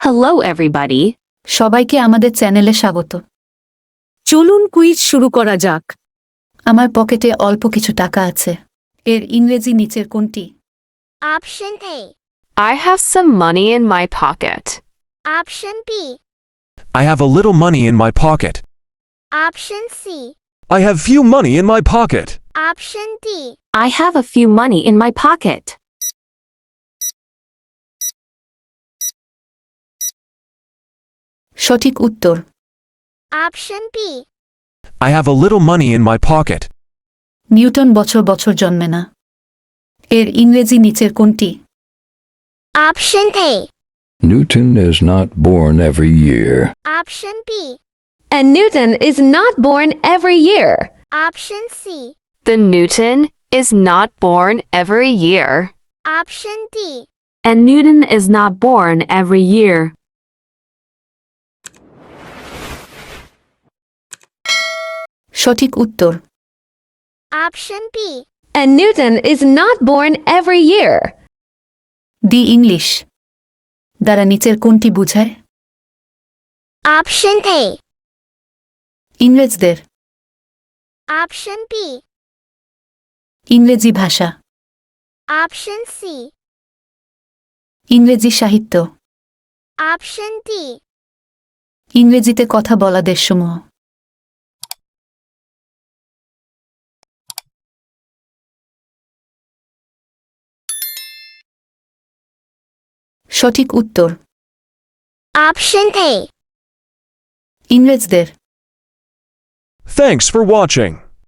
Hello everybody. সবাইকে আমাদের চ্যানেলে স্বাগত। চলুন কুইজ শুরু করা যাক। আমার পকেটে অল্প কিছু টাকা আছে। এর ইংরেজি নিচের কোনটি? Option A. I have some money in my pocket. Option B. I have a little money in my pocket. Option C. I have few money in my pocket. Option D. I have a few money in my pocket. সঠিক উত্তর। Option B. I have a little money in my pocket. Newton বছর বছর জন্মে না। এর ইংরেজি নিচের কোনটি? Option A. Newton is not born every year. Option B. And Newton is not born every year. Option C. The Newton is not born every year. Option D. And Newton is not born every year. সঠিক উত্তর। Option B. And Newton is not born every year. The English দ্বারা নিচের কোনটি বোঝায়? Option A. ইংরেজদের। Option B. ইংরেজি ভাষা। Option C. ইংরেজি সাহিত্য। Option D. ইংরেজিতে কথা বলা দেশসমূহ। সঠিক উত্তর। Option A. ইংরেজদের। Thanks for watching.